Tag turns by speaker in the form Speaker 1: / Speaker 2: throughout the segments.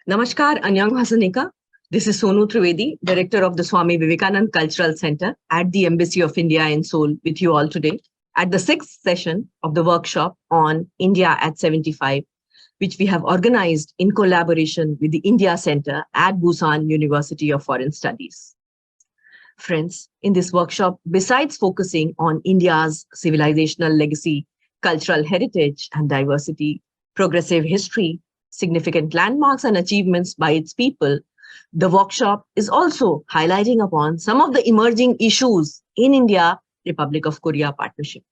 Speaker 1: Namaskar, Anyang Hasanika. This is Sonu Trivedi, Director of the Swami Vivekanand Cultural Center at the Embassy of India in Seoul, with you all today at the sixth session of the workshop on India at 75, which we have organized in collaboration with the India Center at Busan University of Foreign Studies. Friends, in this workshop, besides focusing on India's civilizational legacy, cultural heritage and diversity, progressive history, significant landmarks and achievements by its people, the workshop is also highlighting upon some of the emerging issues in India-Republic of Korea partnership.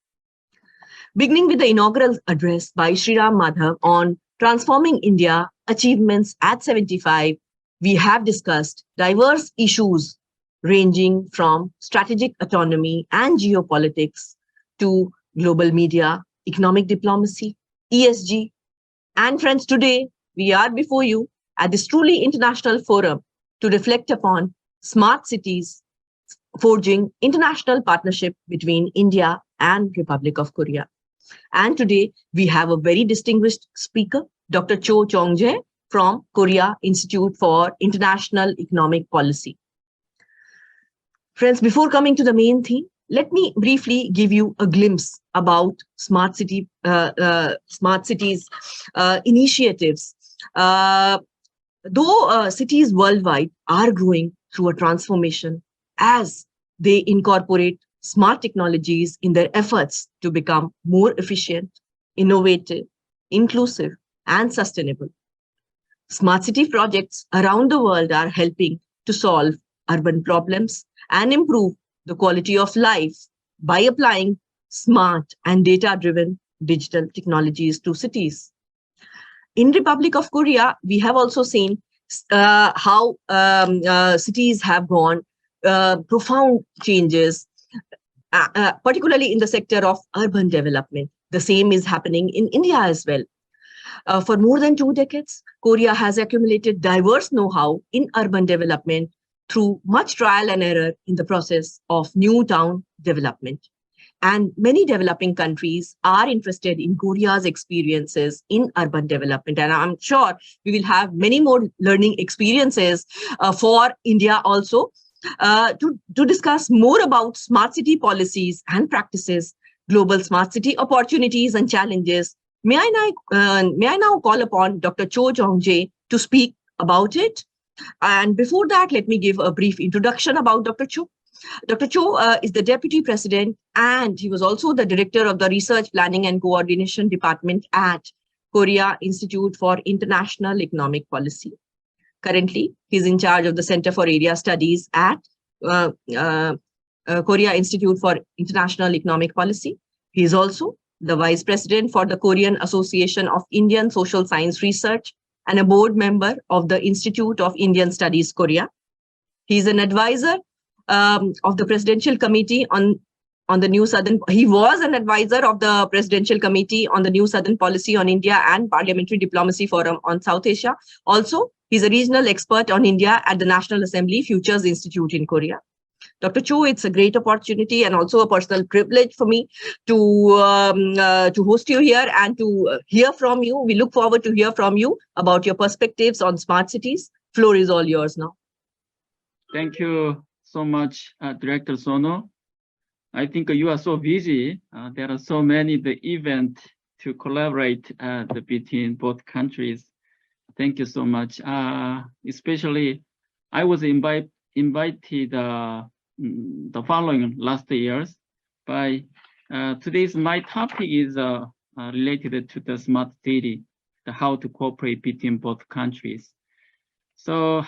Speaker 1: Beginning with the inaugural address by Sri Ram Madhav on transforming India, achievements at 75, we have discussed diverse issues ranging from strategic autonomy and geopolitics to global media, economic diplomacy, ESG. And friends, today we are before you at this truly international forum to reflect upon smart cities forging international partnership between India and Republic of Korea. And today we have a very distinguished speaker, Dr. Cho Choongjae from Korea Institute for International Economic Policy. Friends, before coming to the main theme, let me briefly give you a glimpse about smart cities initiatives. Though cities worldwide are growing through a transformation as they incorporate smart technologies in their efforts to become more efficient, innovative, inclusive, and sustainable. Smart city projects around the world are helping to solve urban problems and improve the quality of life by applying smart and data-driven digital technologies to cities. In Republic of Korea, we have also seen how cities have gone profound changes, particularly in the sector of urban development. The same is happening in India as well. For more than 2 decades, Korea has accumulated diverse know-how in urban development through much trial and error in the process of new town development. And many developing countries are interested in Korea's experiences in urban development. And I'm sure we will have many more learning experiences for India also to discuss more about smart city policies and practices, global smart city opportunities and challenges. May I now call upon Dr. Cho Choongjae to speak about it? And before that, let me give a brief introduction about Dr. Cho. Dr. Cho is the Deputy President, and he was also the Director of the Research Planning and Coordination Department at Korea Institute for International Economic Policy. Currently, he's in charge of the Center for Area Studies at Korea Institute for International Economic Policy. He is also the Vice President for the Korean Association of Indian Social Science Research and a board member of the Institute of Indian Studies, Korea. He's an advisor of the Presidential Committee on the New Southern. He was an advisor of the Presidential Committee on the New Southern Policy on India and Parliamentary Diplomacy Forum on South Asia. Also, he's a regional expert on India at the National Assembly Futures Institute in Korea. Dr. Cho, it's a great opportunity and also a personal privilege for me to host you here and to hear from you. We look forward to hear from you about your perspectives on smart cities. Floor is all yours now.
Speaker 2: Thank you so much, Director Sono. I think you are so busy. There are so many events to collaborate between both countries. Thank you so much. Especially, I was invited the following last years. By today's my topic is related to the smart city, how to cooperate between both countries. So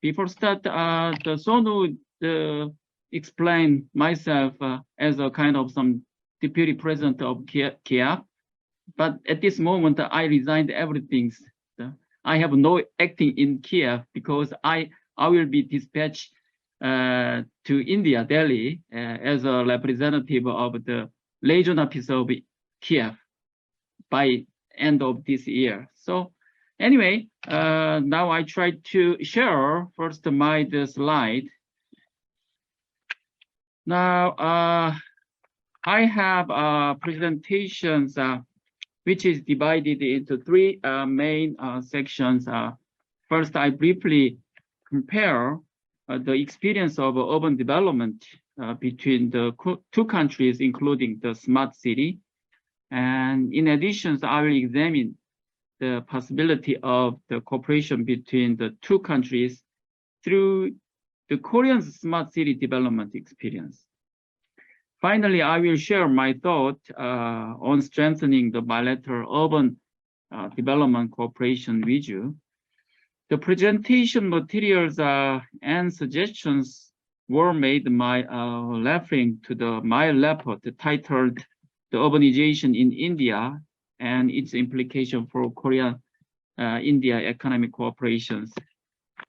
Speaker 2: before start, the Sono explain myself as a kind of some deputy president of Kiev, but at this moment I resigned everything. I have no acting in Kiev because I will be dispatched to India, Delhi, as a representative of the regional office of Kiev by end of this year. So anyway, now I try to share first my slide. Now I have presentations which is divided into three main sections. First, I briefly compare the experience of urban development between the two countries, including the smart city. And in addition, I will examine the possibility of the cooperation between the two countries through the Korean smart city development experience. Finally, I will share my thought on strengthening the bilateral urban development cooperation with you. The presentation materials and suggestions were made by referring to my report titled "The Urbanization in India and its Implication for Korea-India Economic Cooperations"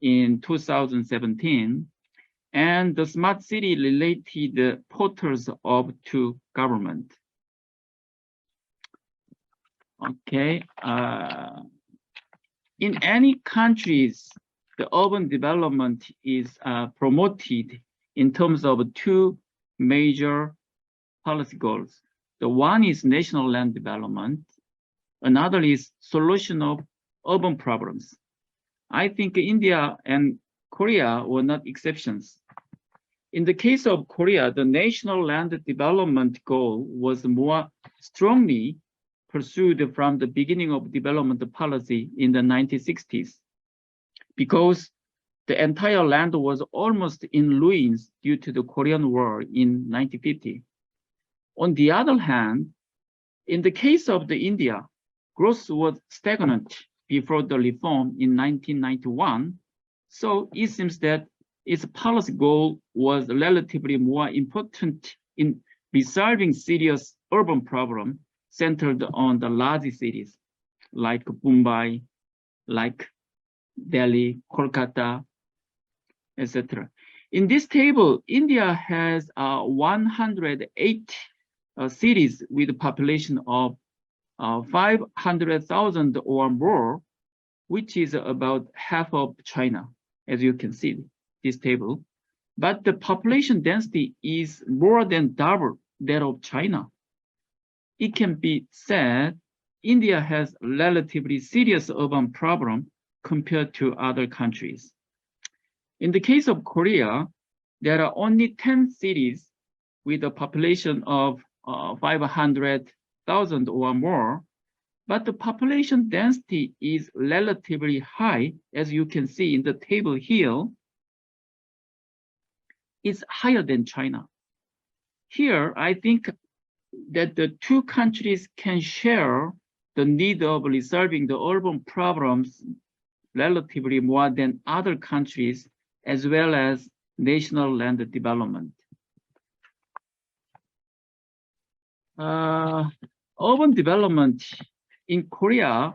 Speaker 2: in 2017, and the smart city related portals of two government. Okay. In any countries, the urban development is promoted in terms of two major policy goals. The one is national land development. Another is solution of urban problems. I think India and Korea were not exceptions. In the case of Korea, the national land development goal was more strongly pursued from the beginning of development policy in the 1960s, because the entire land was almost in ruins due to the Korean War in 1950. On the other hand, in the case of the India, growth was stagnant before the reform in 1991. So it seems that its policy goal was relatively more important in resolving serious urban problems centered on the large cities like Mumbai, like Delhi, Kolkata, etc. In this table, India has 108 cities with a population of 500,000 or more, which is about half of China, as you can see this table. But the population density is more than double that of China. It can be said India has relatively serious urban problem compared to other countries. In the case of Korea, there are only 10 cities with a population of 500,000 or more, but the population density is relatively high, as you can see in the table here. It's higher than China. Here, I think that the two countries can share the need of resolving the urban problems relatively more than other countries, as well as national land development. Urban development in Korea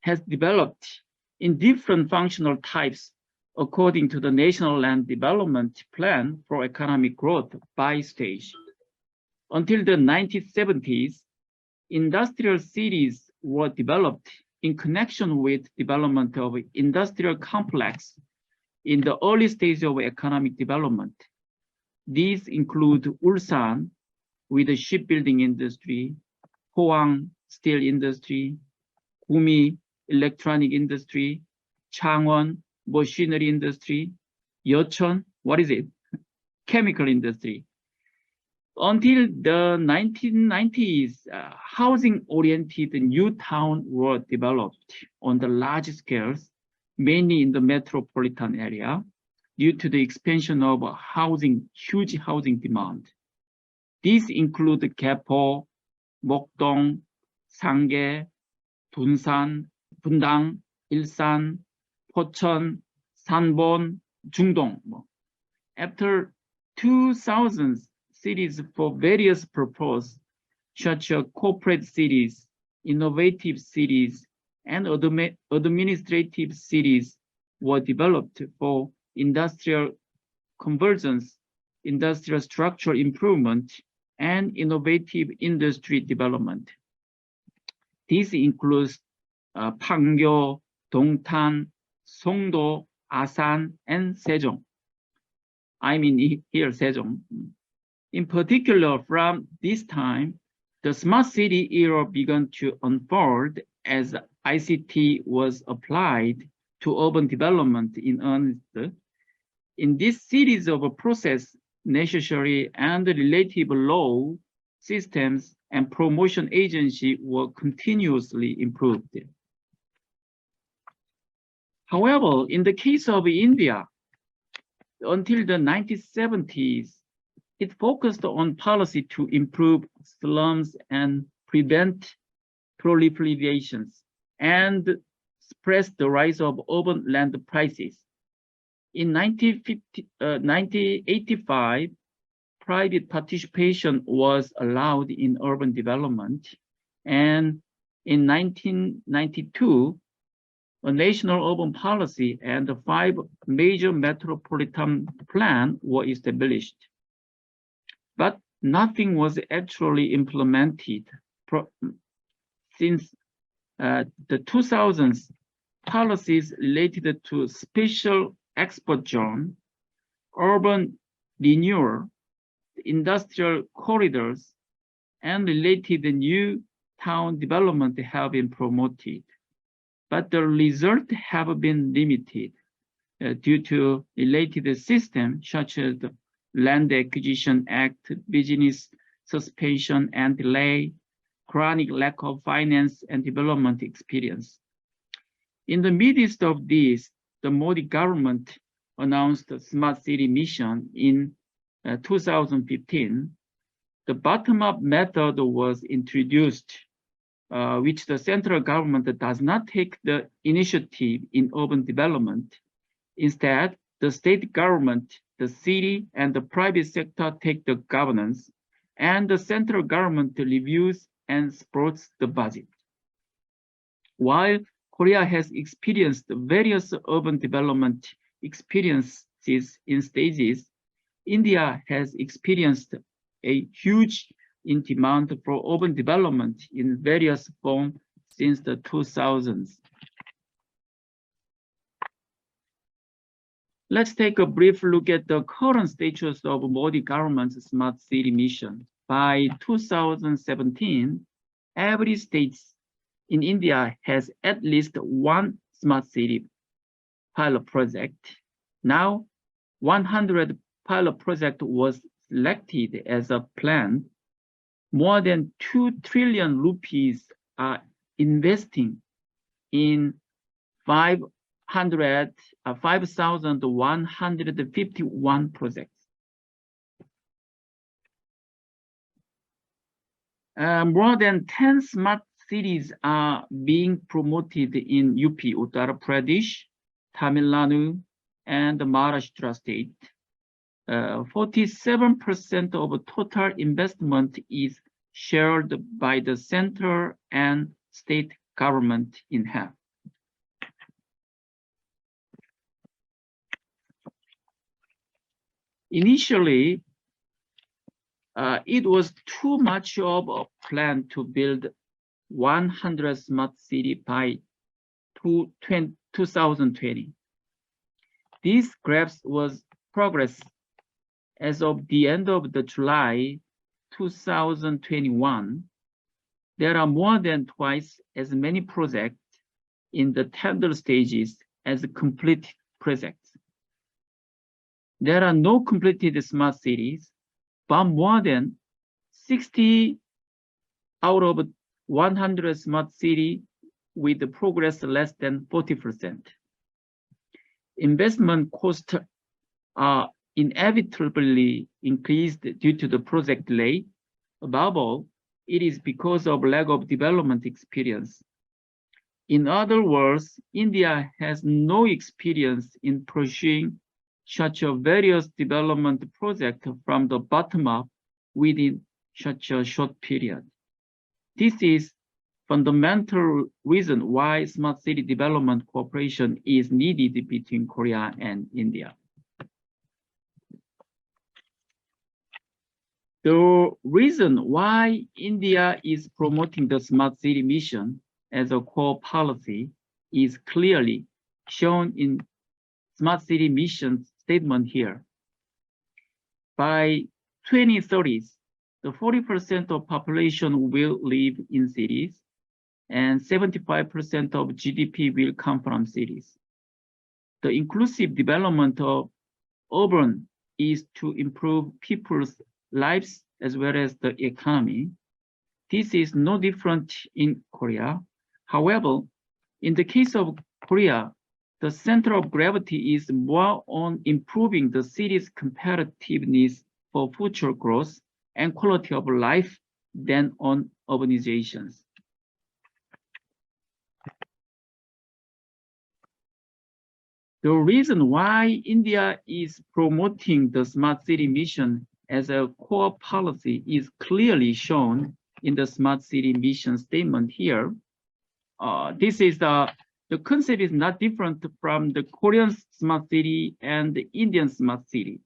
Speaker 2: has developed in different functional types according to the National Land Development Plan for Economic Growth by stage. Until the 1970s, industrial cities were developed in connection with development of industrial complex in the early stage of economic development. These include Ulsan with the shipbuilding industry, Pohang steel industry, Gumi electronic industry, Changwon machinery industry, Yeocheon, what is it? Chemical industry. Until the 1990s, housing-oriented new towns were developed on the large scales, mainly in the metropolitan area, due to the expansion of huge housing demand. These include Gapo, Mokdong, Sangye, Dunsan, Bundang, Ilsan, Pocheon, Sanbon, Jungdong. After 2000, cities for various purposes, such as corporate cities, innovative cities, and administrative cities were developed for industrial convergence, industrial structural improvement, and innovative industry development. This includes Pangyo, Dongtan, Songdo, Asan, and Sejong. I mean here Sejong. In particular, from this time, The smart city era began to unfold as ICT was applied to urban development in earnest. In this series of process, necessary and relative law systems and promotion agency were continuously improved. However, in the case of India, until the 1970s, it focused on policy to improve slums and prevent proliferations and suppress the rise of urban land prices. In 1985, private participation was allowed in urban development, and in 1992, a national urban policy and the 5 major metropolitan plans were established. But nothing was actually implemented. Since the 2000s, policies related to special export zone, urban renewal, industrial corridors, and related new town development have been promoted. But the results have been limited due to related systems such as the Land Acquisition Act, business suspension and delay, chronic lack of finance and development experience. In the midst of this, the Modi government announced the Smart City Mission in 2015. The bottom-up method was introduced, which the central government does not take the initiative in urban development. Instead, the state government, the city, and the private sector take the governance, and the central government reviews and supports the budget. While Korea has experienced various urban development experiences in stages, India has experienced a huge demand for urban development in various forms since the 2000s. Let's take a brief look at the current status of Modi government's Smart City Mission. By 2017, every state in India has at least one smart city pilot project. Now, 100 pilot project was selected as a plan. More than 2 trillion rupees are investing in 5,151 projects. More than 10 smart cities are being promoted in UP, Uttar Pradesh, Tamil Nadu, and the Maharashtra state. 47% of total investment is shared by the central and state government in half. Initially, it was too much of a plan to build 100 smart cities by 2020. This graph was progress as of the end of the July 2021. There are more than twice as many projects in the tender stages as completed projects. There are no completed smart cities, but more than 60 out of 100 smart cities with the progress less than 40%. Investment costs are inevitably increased due to the project delay. Above all, it is because of lack of development experience. In other words, India has no experience in pursuing such a various development project from the bottom up within such a short period. This is fundamental reason why smart city development cooperation is needed between Korea and India. The reason why India is promoting the smart city mission as a core policy is clearly shown in smart city mission statement here. By 2030, the 40% of population will live in cities, and 75% of GDP will come from cities. The inclusive development of urban is to improve people's lives as well as the economy. This is no different in Korea. However, in the case of Korea, the center of gravity is more on improving the city's competitiveness for future growth and quality of life than on urbanizations. The reason why India is promoting the smart city mission as a core policy is clearly shown in the smart city mission statement here. This is the concept is not different from the Korean smart city and the Indian smart city.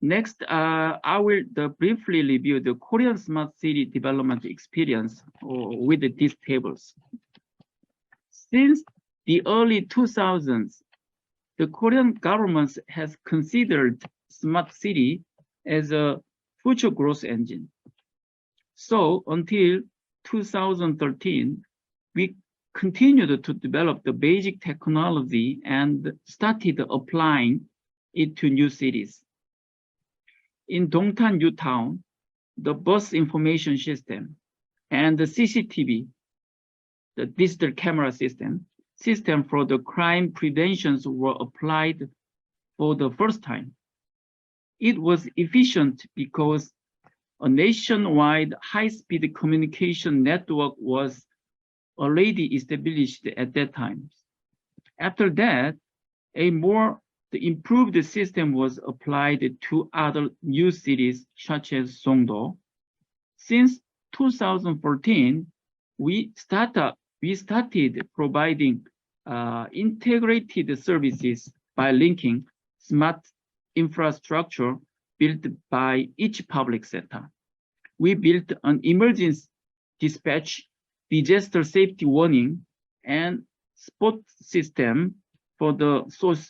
Speaker 2: Next, I will briefly review the Korean smart city development experience with these tables. Since the early 2000s, the Korean government has considered smart city as a future growth engine. So until 2013, we continued to develop the basic technology and started applying it to new cities. In Dongtan New Town, the bus information system and the CCTV, the digital camera system for the crime preventions were applied for the first time. It was efficient because a nationwide high-speed communication network was already established at that time. After that, the improved system was applied to other new cities such as Songdo. Since 2014, we started providing integrated services by linking smart infrastructure built by each public sector. We built an emergency dispatch, disaster safety warning, and support system for the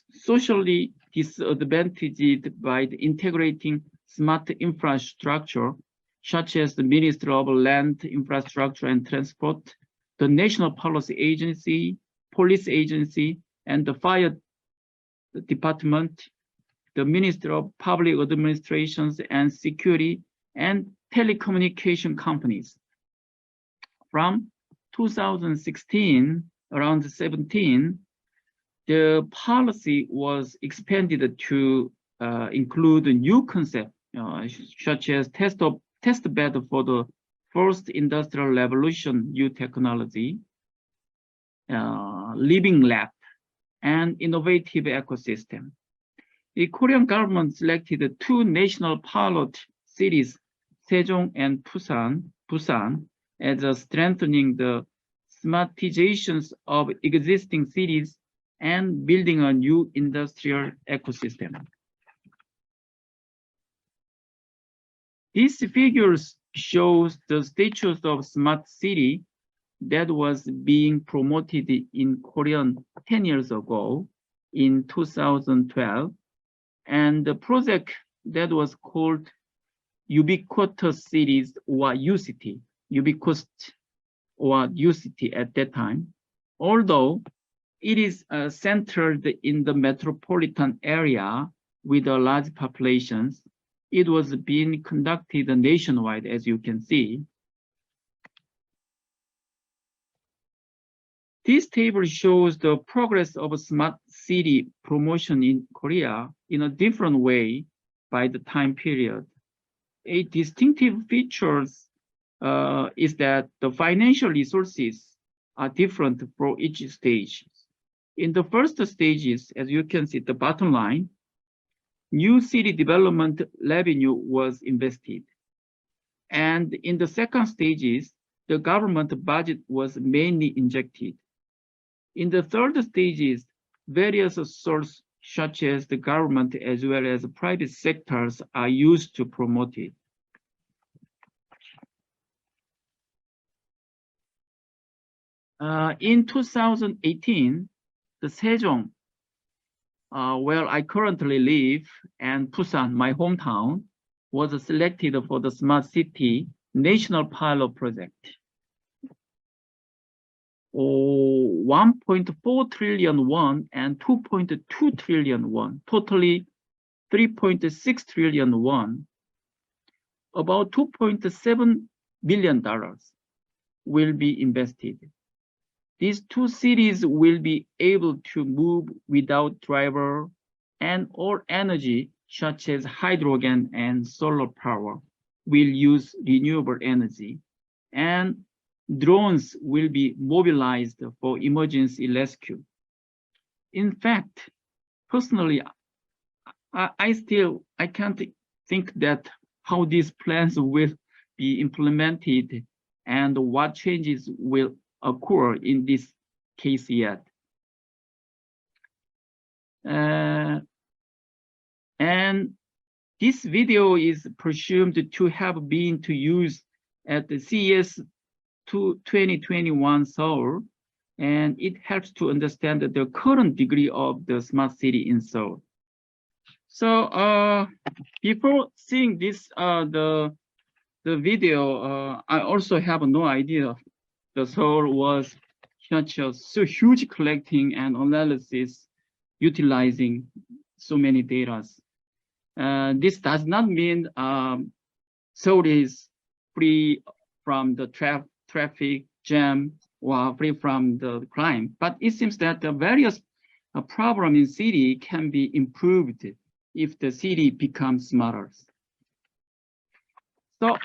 Speaker 2: socially disadvantaged by integrating smart infrastructure, such as the Ministry of Land, Infrastructure and Transport, the National Policy Agency, Police Agency, and the Fire Department, the Ministry of Public Administrations and Security, and telecommunication companies. From 2016, around 17, the policy was expanded to include a new concept, such as test bed for the first industrial revolution new technology, living lab, and innovative ecosystem. The Korean government selected two national pilot cities, Sejong and Busan, as strengthening the smartizations of existing cities and building a new industrial ecosystem. These figures shows the status of smart city that was being promoted in Korea 10 years ago in 2012, and the project that was called Ubiquitous Cities or UCity, Ubiquitous or UCity at that time. Although it is centered in the metropolitan area with a large populations, it was being conducted nationwide, as you can see. This table shows the progress of smart city promotion in Korea in a different way by the time period. A distinctive feature is that the financial resources are different for each stage. In the first stages, as you can see, the bottom line, new city development revenue was invested. And in the second stages, the government budget was mainly injected. In the third stages, various sources such as the government as well as private sectors are used to promote it. In 2018, the Sejong, where I currently live, and Busan, my hometown, was selected for the Smart City National Pilot Project. 1.4 trillion won and 2.2 trillion won, totally 3.6 trillion won, about $2.7 billion will be invested. These two cities will be able to move without driver, and all energy, such as hydrogen and solar power, will use renewable energy, and drones will be mobilized for emergency rescue. In fact, personally, I can't think that how these plans will be implemented and what changes will occur in this case yet. And this video is presumed to have been to use at the CES 2021 Seoul, and it helps to understand the current degree of the smart city in Seoul. So before seeing this, the video, I also have no idea the Seoul was such a huge collecting and analysis utilizing so many data. This does not mean Seoul is free from the traffic jam or free from the crime, but it seems that the various problems in city can be improved if the city becomes smarter. So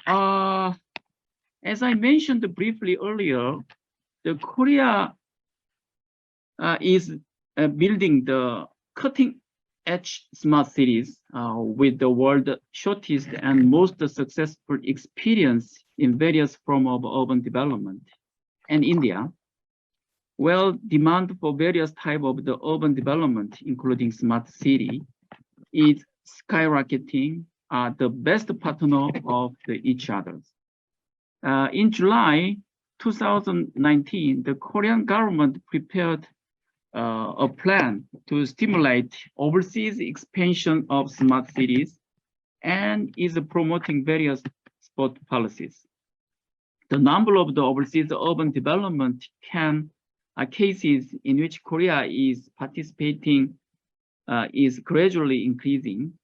Speaker 2: as I mentioned briefly earlier, the Korea is building the cutting-edge smart cities with the world's shortest and most successful experience in various forms of urban development. And India, well, demand for various types of the urban development, including smart city, is skyrocketing, the best partner of each other. In July 2019, the Korean government prepared a plan to stimulate overseas expansion of smart cities and is promoting various support policies. The number of the overseas urban development cases in which Korea is participating is gradually increasing.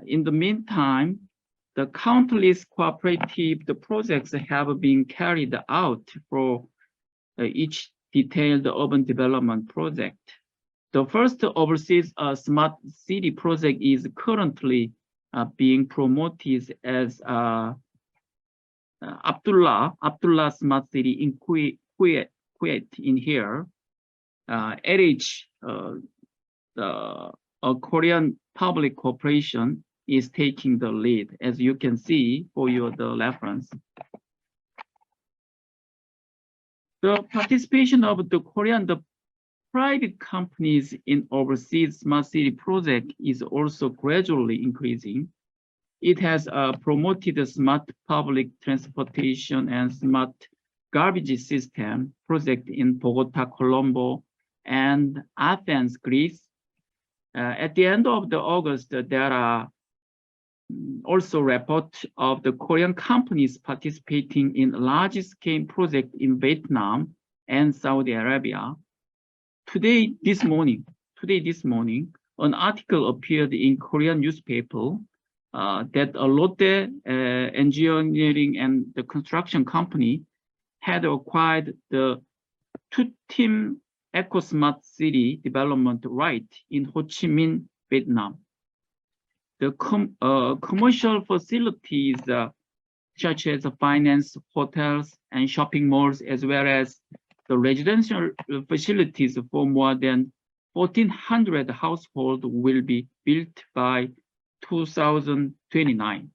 Speaker 2: In the meantime, the countless cooperative projects have been carried out for each detailed urban development project. The first overseas smart city project is currently being promoted as Abdullah Smart City in Kuwait in here. LH, a Korean public corporation, is taking the lead, as you can see for the reference. The participation of the Korean private companies in overseas smart city project is also gradually increasing. It has promoted a smart public transportation and smart garbage system project in Bogota, Colombo, and Athens, Greece. At the end of August, there are also reports of the Korean companies participating in large-scale projects in Vietnam and Saudi Arabia. Today, this morning, an article appeared in Korean newspaper that a Lotte engineering and the construction company had acquired the two-team eco-smart city development right in Ho Chi Minh, Vietnam. The commercial facilities such as finance, hotels, and shopping malls, as well as the residential facilities for more than 1,400 households will be built by 2029.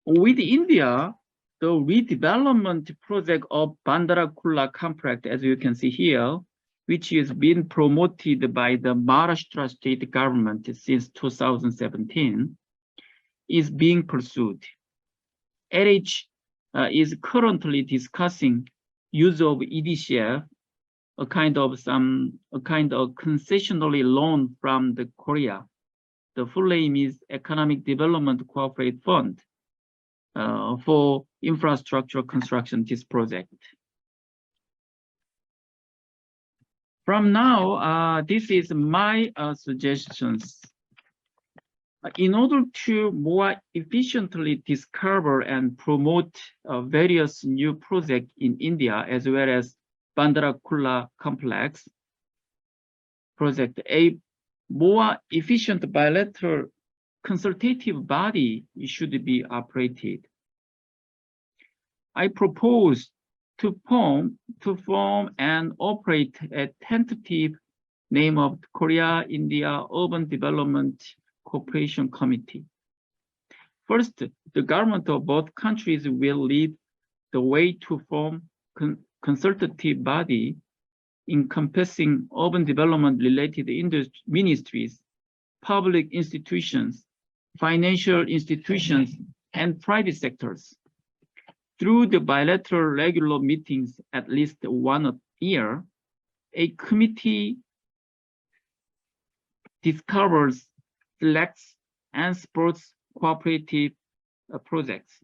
Speaker 2: With India, the redevelopment project of Bandara Kurla complex, as you can see here, which is being promoted by the Maharashtra state government since 2017, is being pursued. LH is currently discussing use of EDCF a kind of concessionally loan from the Korea. The full name is Economic Development Cooperate Fund for infrastructure construction, this project. From now, this is my suggestions. In order to more efficiently discover and promote various new projects in India, as well as Bandara Kurla complex project, a more efficient bilateral consultative body should be operated. I propose to form and operate a tentative name of Korea-India Urban Development Cooperation Committee. First, the government of both countries will lead the way to form consultative body encompassing urban development related ministries, public institutions, financial institutions, and private sectors. Through the bilateral regular meetings at least once a year, a committee discovers, selects, and supports cooperation projects.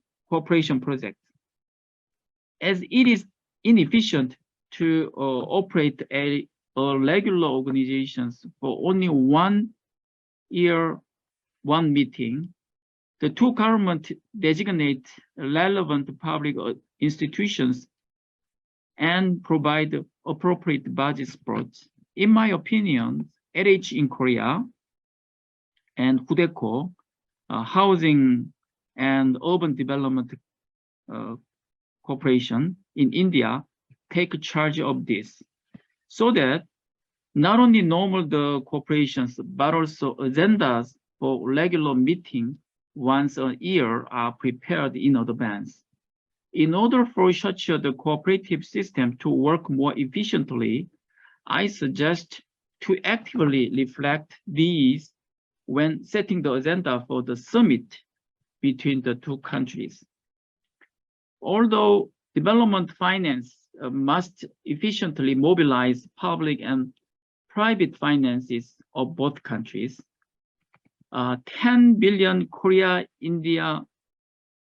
Speaker 2: As it is inefficient to operate a regular organizations for only 1 year, 1 meeting, the two governments designate relevant public institutions and provide appropriate budget support. In my opinion, LH in Korea and Hudeco, Housing and Urban Development Corporation in India take charge of this, so that not only normal the corporations, but also agendas for regular meeting once a year are prepared in advance. In order for such a cooperative system to work more efficiently, I suggest to actively reflect these when setting the agenda for the summit between the two countries. Although development finance must efficiently mobilize public and private finances of both countries, 10 billion Korea-India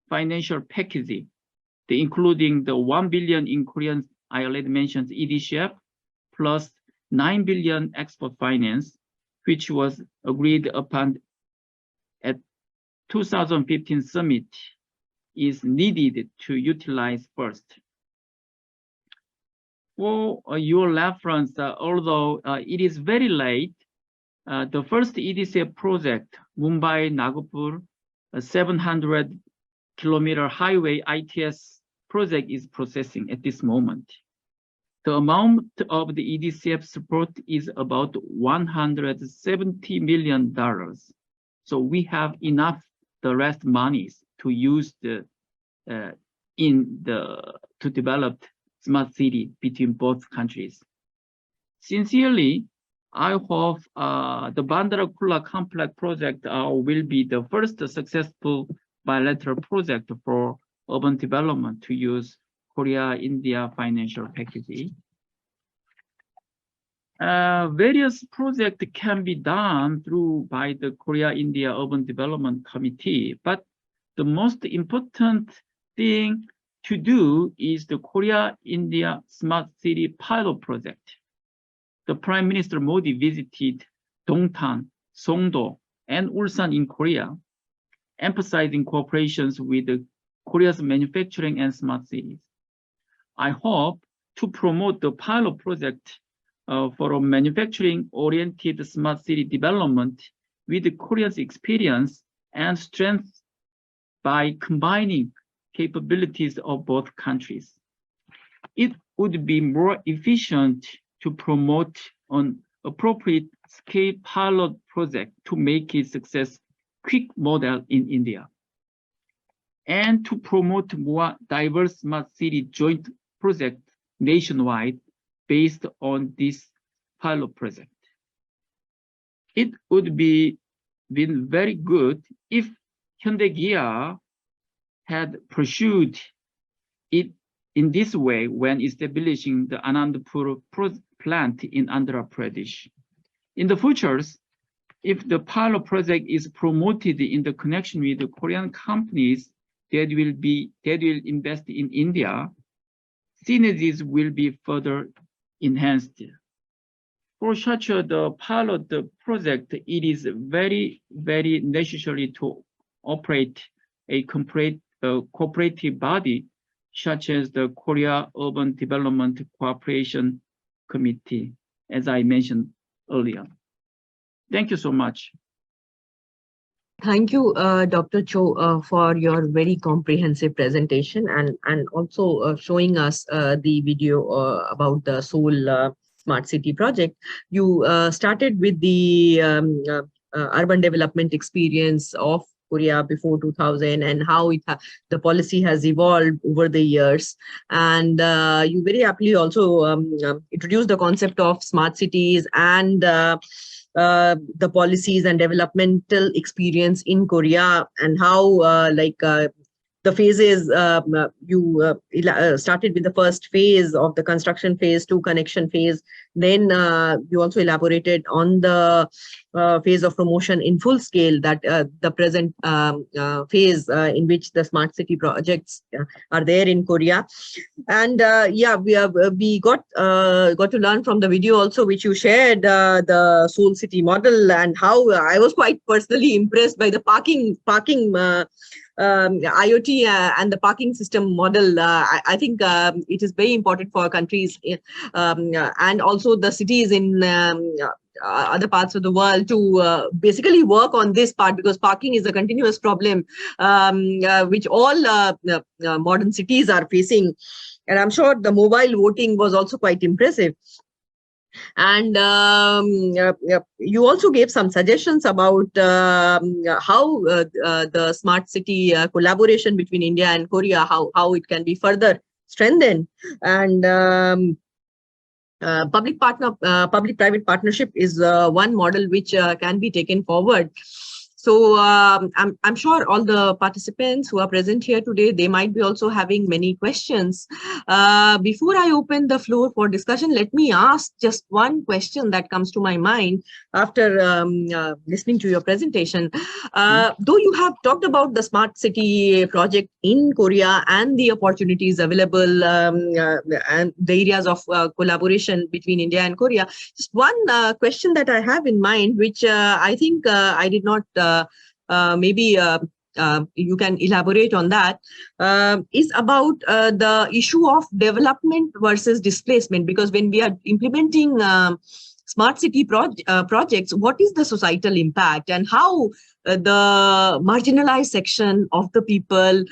Speaker 2: financial package, including the 1 billion in Korean, I already mentioned EDCF, plus 9 billion export finance, which was agreed upon at 2015 summit, is needed to utilize first. For your reference, although it is very late, the first EDCF project, Mumbai-Nagpur 700-kilometer highway ITS project, is processing at this moment. The amount of the EDCF support is about $170 million. So we have enough the rest monies to use to develop smart city between both countries. Sincerely, I hope the Bandara Kurla complex project will be the first successful bilateral project for urban development to use Korea-India financial package. Various projects can be done by the Korea-India Urban Development Committee, but the most important thing to do is the Korea-India Smart City Pilot Project. The Prime Minister Modi visited Dongtan, Songdo, and Ulsan in Korea, emphasizing cooperations with Korea's manufacturing and smart cities. I hope to promote the pilot project for a manufacturing-oriented smart city development with Korea's experience and strength by combining capabilities of both countries. It would be more efficient to promote an appropriate scale pilot project to make it success quick model in India, and to promote more diverse smart city joint project nationwide based on this pilot project. It would be been very good if Hyundai had pursued it in this way when establishing the Anandpur plant in Andhra Pradesh. In the futures, if the pilot project is promoted in the connection with the Korean companies that will invest in India, synergies will be further enhanced. For such the pilot project, it is very, very necessary to operate a cooperative body such as the Korea Urban Development Cooperation Committee, as I mentioned earlier. Thank you so much.
Speaker 1: Thank you, Dr. Cho, for your very comprehensive presentation and also showing us the video about the Seoul Smart City project. You started with the urban development experience of Korea before 2000 and how the policy has evolved over the years. And you very aptly also introduced the concept of smart cities and the policies and developmental experience in Korea and how the phases you started with the first phase of the construction phase to connection phase. Then you also elaborated on the phase of promotion in full scale, that the present phase in which the smart city projects are there in Korea. And yeah, we got to learn from the video also, which you shared, the Seoul City model, and how I was quite personally impressed by the parking IoT and the parking system model. I think it is very important for countries and also the cities in other parts of the world to basically work on this part, because parking is a continuous problem which all modern cities are facing. And I'm sure the mobile voting was also quite impressive. And you also gave some suggestions about how the smart city collaboration between India and Korea, how it can be further strengthened. And public-private partnership is one model which can be taken forward. So I'm sure all the participants who are present here today, they might be also having many questions. Before I open the floor for discussion, let me ask just one question that comes to my mind after listening to your presentation. Though you have talked about the smart city project in Korea and the opportunities available and the areas of collaboration between India and Korea, just one question that I have in mind, which I think I did not maybe you can elaborate on that, is about the issue of development versus displacement. Because when we are implementing smart city projects, what is the societal impact and how the marginalized section of the people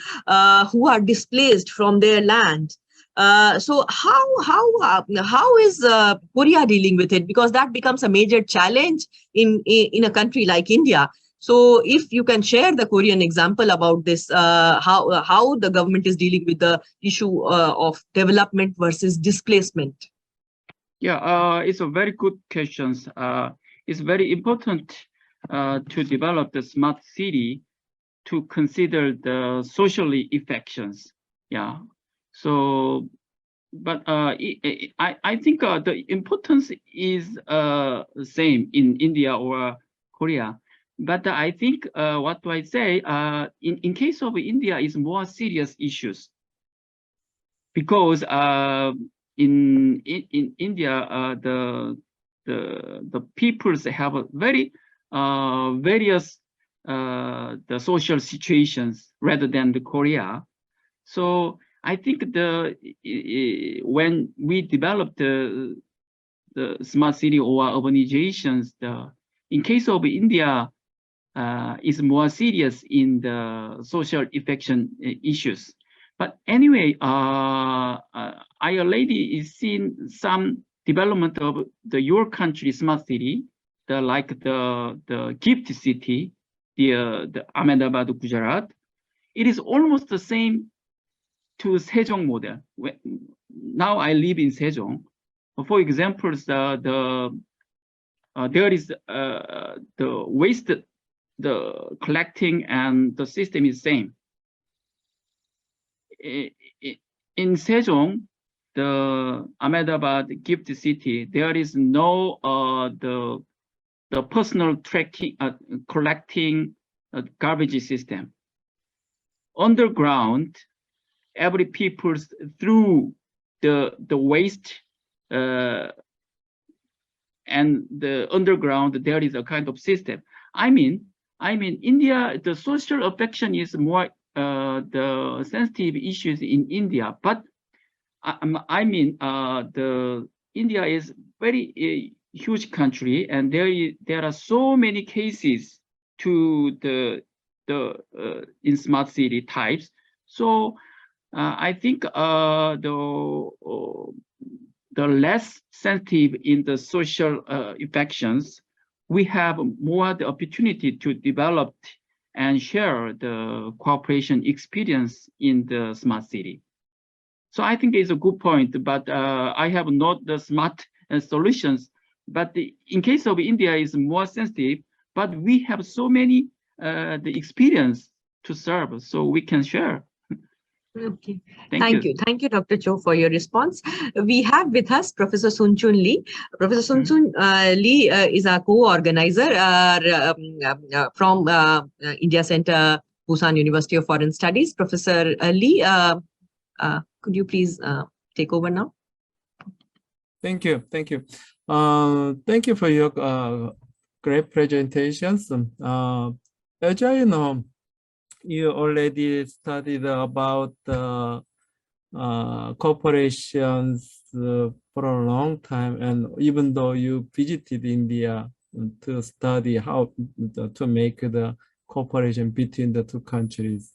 Speaker 1: who are displaced from their land, so how is Korea dealing with it? Because that becomes a major challenge in a country like India. So if you can share the Korean example about this, how the government is dealing with the issue of development versus displacement.
Speaker 2: Yeah, it's a very good question. It's very important to develop the smart city to consider the socially affections. Yeah. So, but I think the importance is same in India or Korea. But I think what do I say? In case of India, is more serious issues, because in India the peoples have a very various the social situations rather than the Korea. So I think when we develop the smart city or urbanizations, in case of India, is more serious in the social affection issues. But anyway, I already is seen some development of your country smart city, like the gift city, the Ahmedabad, Gujarat. It is almost the same to Sejong model. Now I live in Sejong. For example, there is the waste, the collecting, and the system is same. In Sejong, the Ahmedabad gift city, there is no the personal tracking collecting garbage system. Underground, every people through the waste and the underground, there is a kind of system. I mean, India, the social affection is more the sensitive issues in India, but the India is very huge country, and there are so many cases to the in smart city types. So I think the less sensitive in the social affections, we have more the opportunity to develop and share the cooperation experience in the smart city. So I think it's a good point, but I have not the smart solutions. But in case of India is more sensitive, but we have so many the experience to serve, so we can share.
Speaker 1: Okay.
Speaker 2: Thank you.
Speaker 1: Thank you, Dr. Cho, for your response. We have with us Professor Soonchun Lee. Professor Soonchun Lee is a co-organizer from India Center, Busan University of Foreign Studies. Professor Lee, could you please take over now?
Speaker 3: Thank you. Thank you. Thank you for your great presentations. As I know, you already studied about corporations for a long time, and even though you visited India to study how to make the cooperation between the two countries,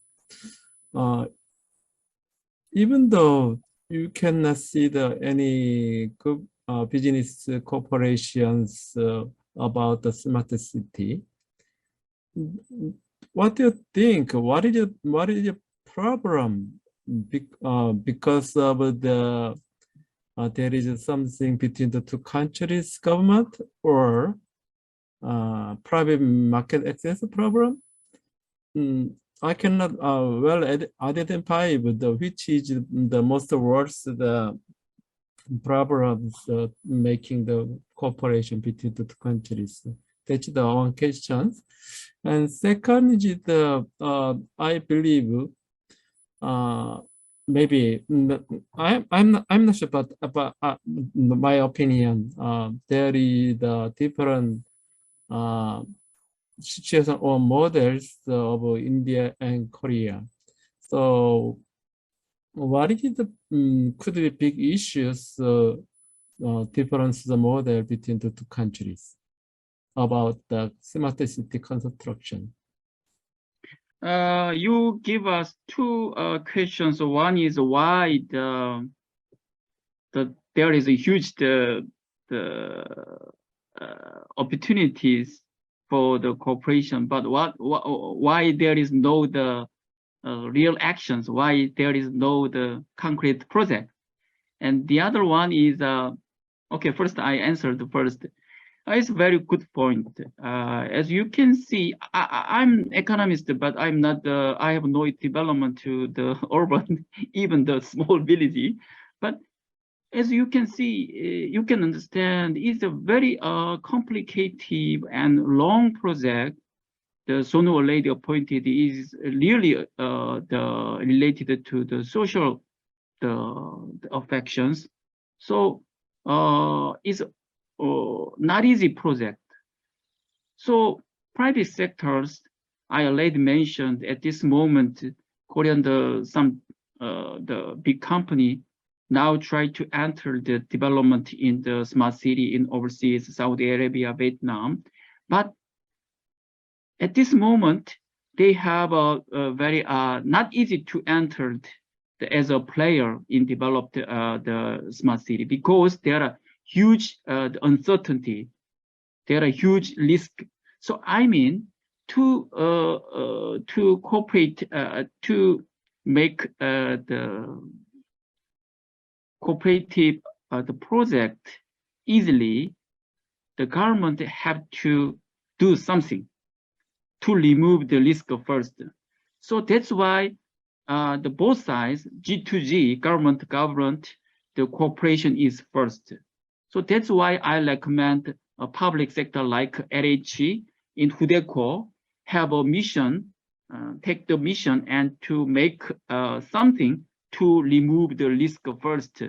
Speaker 3: even though you cannot see any good business corporations about the smart city, what do you think? What is the problem? Because of the there is something between the two countries' government, or private market access problem? I cannot well identify which is the most worst the problems making the cooperation between the two countries. That's the one question. And second is the I believe maybe I'm not sure, but my opinion, there is the different situation or models of India and Korea. So what is the could be big issues difference the model between the two countries about the smart city construction?
Speaker 2: You give us two questions. One is why there is a huge opportunities for the cooperation, but why there is no the real actions? Why there is no the concrete project? And the other one is okay. First, I answered the first. It's a very good point. As you can see, I'm economist, but I'm not. I have no development to the urban, even the small village. But as you can see, you can understand, it's a very complicated and long project. The Sonu already appointed is really related to the social the affections. So it's not easy project. So private sectors, I already mentioned at this moment, Korean the big company now try to enter the development in the smart city in overseas, Saudi Arabia, Vietnam. But at this moment, they have a very not easy to enter as a player in developed the smart city, because there are huge uncertainty, there are huge risk. So I mean, to cooperate to make the cooperative the project easily, the government have to do something to remove the risk first. So that's why the both sides, G2G, government, the cooperation is first. So that's why I recommend a public sector like LH in Hudeco have a mission, take the mission and to make something to remove the risk first.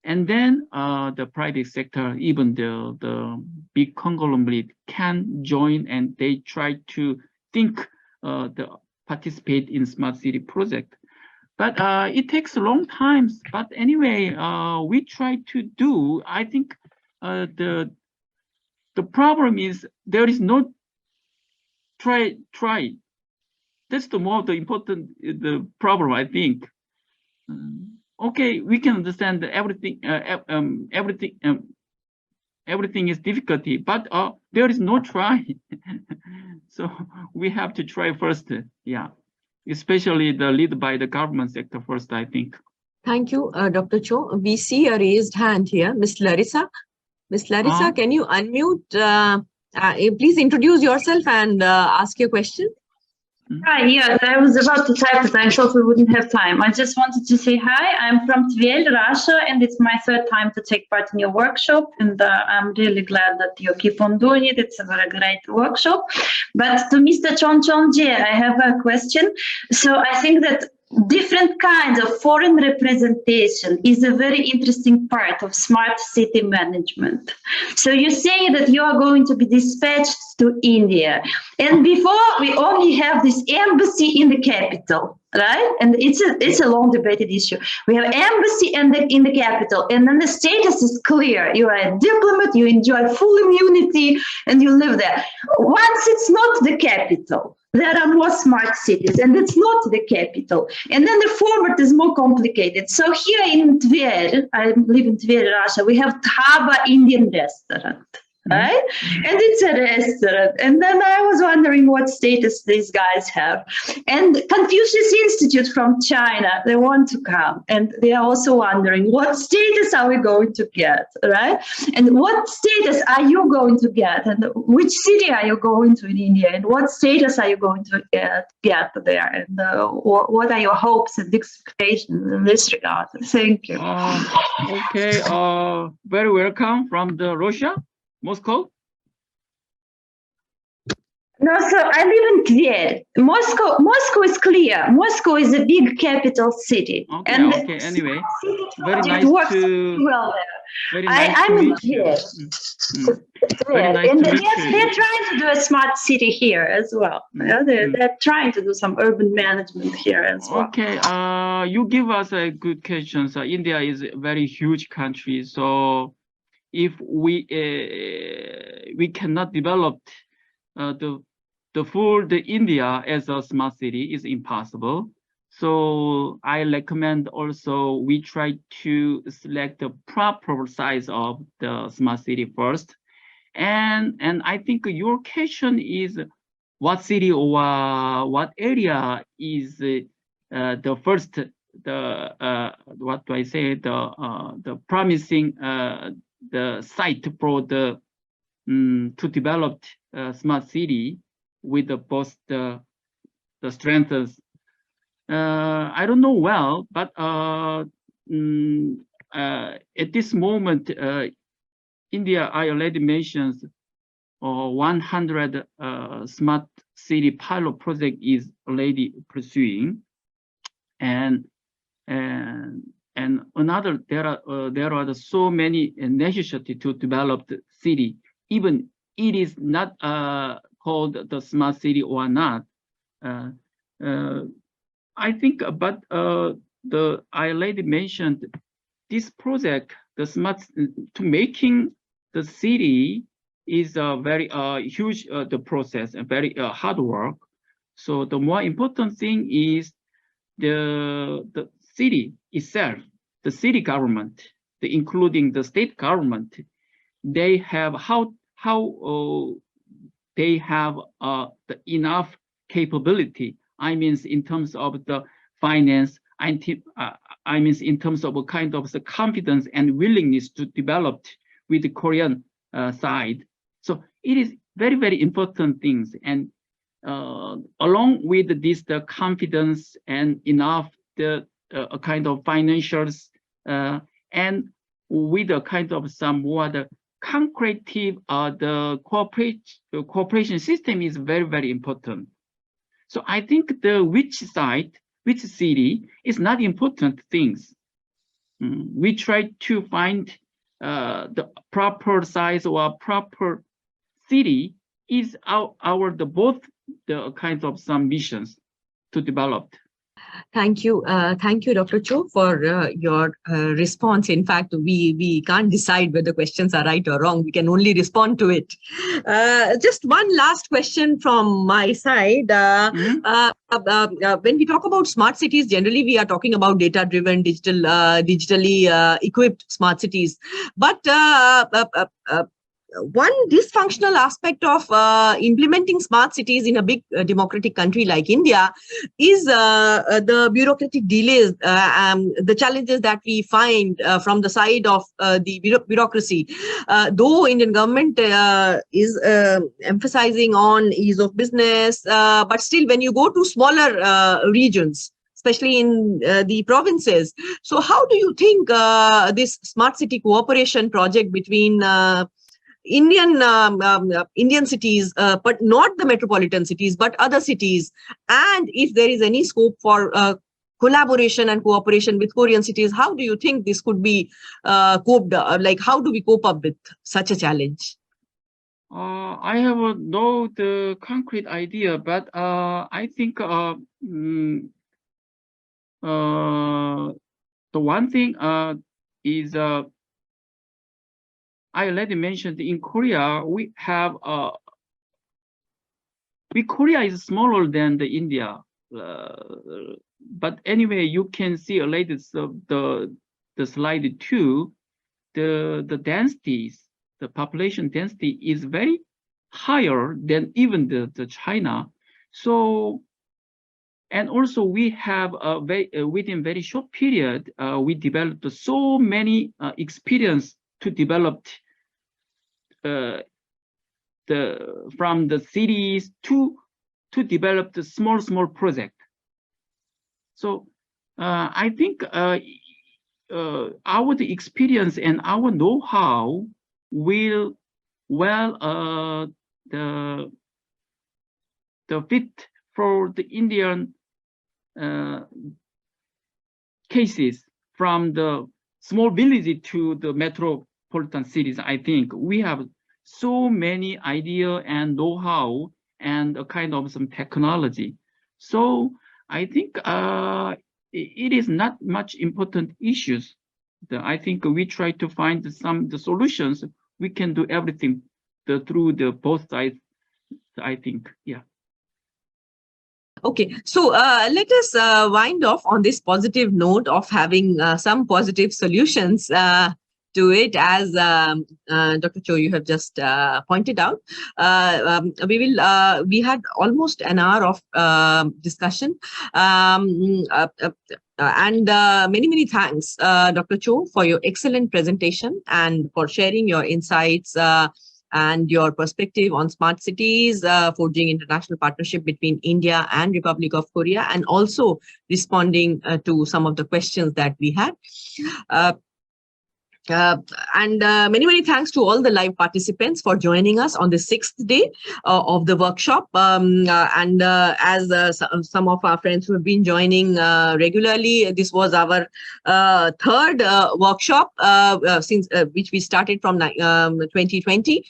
Speaker 2: And then the private sector, even the big conglomerate can join and they try to think participate in smart city project. But it takes a long time. But anyway, we try to do. I think the problem is there is no try. That's the more important the problem, I think. Okay, we can understand that everything is difficulty, but there is no try. So we have to try first. Yeah, especially the lead by the government sector first, I think.
Speaker 1: Thank you, Dr. Cho. We see a raised hand here, Miss Larissa. Miss Larissa, can you unmute? Please introduce yourself and ask your question.
Speaker 4: Hi, yes, I was about to type it. I thought we wouldn't have time. I just wanted to say hi. I'm from Tver, Russia, and it's my third time to take part in your workshop. And I'm really glad that you keep on doing it. It's a very great workshop. But to Mr. Choongjae, I have a question. So I think that different kinds of foreign representation is a very interesting part of smart city management. So you say that you are going to be dispatched to India, and before we only have this embassy in the capital, right? And it's a long debated issue. We have embassy in the capital, and then the status is clear. You are a diplomat, you enjoy full immunity, and you live there. Once it's not the capital, there are more smart cities, and it's not the capital. And then the format is more complicated. So here in Tver, I live in Tver, Russia, we have Dhaba Indian restaurant, right? And it's a restaurant. And then I was wondering what status these guys have. And Confucius Institute from China, they want to come. And they are also wondering, what status are we going to get, right? And what status are you going to get? And which city are you going to in India? And what status are you going to get there? And what are your hopes and expectations in this regard? Thank you.
Speaker 2: Okay, very welcome from the Russia. Moscow?
Speaker 4: No, so I live in Tver. Moscow is clear. Moscow is a big capital city.
Speaker 2: Okay,
Speaker 4: and
Speaker 2: okay. Anyway, very
Speaker 4: it
Speaker 2: nice
Speaker 4: works
Speaker 2: to
Speaker 4: well there.
Speaker 2: very nice
Speaker 4: I'm
Speaker 2: to
Speaker 4: in
Speaker 2: meet you.
Speaker 4: Tver.
Speaker 2: Very nice
Speaker 4: and
Speaker 2: to meet you.
Speaker 4: they're trying to do a smart city here as well. Yeah, they're trying to do some urban management here as well.
Speaker 2: Okay, you give us a good question. So India is a very huge country. So if we cannot develop the India as a smart city is impossible. So I recommend also we try to select the proper size of the smart city first. And I think your question is what city or what area is the first what do I say the promising the site for the to develop smart city with both the strengths. I don't know well, but at this moment, India, I already mentioned 100 smart city pilot project is already pursuing, and another there are so many necessity to develop the city, even it is not called the smart city or not. I think, but I already mentioned this project, the smart to making the city is a very huge the process and very hard work. So the more important thing is the city itself, the city government, including the state government, they have how they have the enough capability. I mean, in terms of the finance, I mean, in terms of a kind of the confidence and willingness to develop with the Korean side. So it is very, very important things. And along with this, the confidence and enough, the a kind of financials and with a kind of some more the concrete the cooperation system is very, very important. So I think the which site, which city is not important things. We try to find the proper size or proper city is both the kinds of some missions to develop.
Speaker 1: Thank you, Dr. Cho, for your response. In fact, we can't decide whether questions are right or wrong. We can only respond to it. Just one last question from my side. When we talk about smart cities, generally we are talking about data-driven, digitally equipped smart cities. But one dysfunctional aspect of implementing smart cities in a big democratic country like India is the bureaucratic delays, the challenges that we find from the side of the bureaucracy. Though Indian government is emphasizing on ease of business, but still when you go to smaller regions, especially in the provinces. So how do you think this smart city cooperation project between Indian cities, but not the metropolitan cities, but other cities, and if there is any scope for collaboration and cooperation with Korean cities, how do you think this could be coped? Like, how do we cope up with such a challenge?
Speaker 2: I have no the concrete idea, but I think the one thing is I already mentioned in Korea, we have Korea is smaller than the India, but anyway, you can see later the slide 2, the densities, the population density is very higher than even the China. So, and also we have within very short period, we developed so many experience to develop from the cities to develop the small project. So I think our experience and our know-how will the fit for the Indian cases from the small village to the metropolitan cities. I think we have so many idea and know-how and a kind of some technology. So I think it is not much important issues. I think we try to find the solutions. We can do everything through the both sides, I think. Yeah.
Speaker 1: Okay, so let us wind off on this positive note of having some positive solutions to it, as Dr. Cho, you have just pointed out. We had almost an hour of discussion, and many thanks, Dr. Cho, for your excellent presentation and for sharing your insights and your perspective on smart cities, forging international partnership between India and Republic of Korea, and also responding to some of the questions that we had. And many thanks to all the live participants for joining us on the 6th day of the workshop. As some of our friends who have been joining regularly, this was our third workshop since which we started from 2020.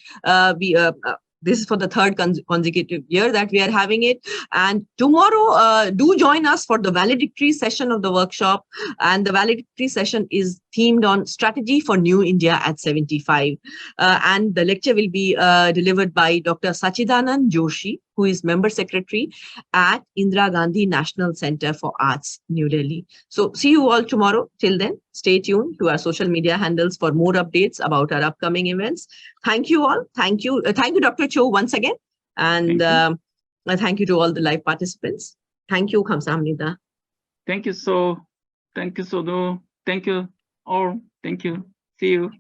Speaker 1: This is for the third consecutive year that we are having it. And tomorrow, do join us for the valedictory session of the workshop. And the valedictory session is themed on strategy for New India at 75. And the lecture will be delivered by Dr. Sachidanand Joshi, who is member secretary at Indira Gandhi National Center for Arts, New Delhi. So see you all tomorrow. Till then, stay tuned to our social media handles for more updates about our upcoming events. Thank you all. Thank you, Dr. Cho, once again. And thank you to all the live participants. Thank you, Kamsahamnida.
Speaker 2: Thank you, Sonu. Thank you all. Thank you. See you.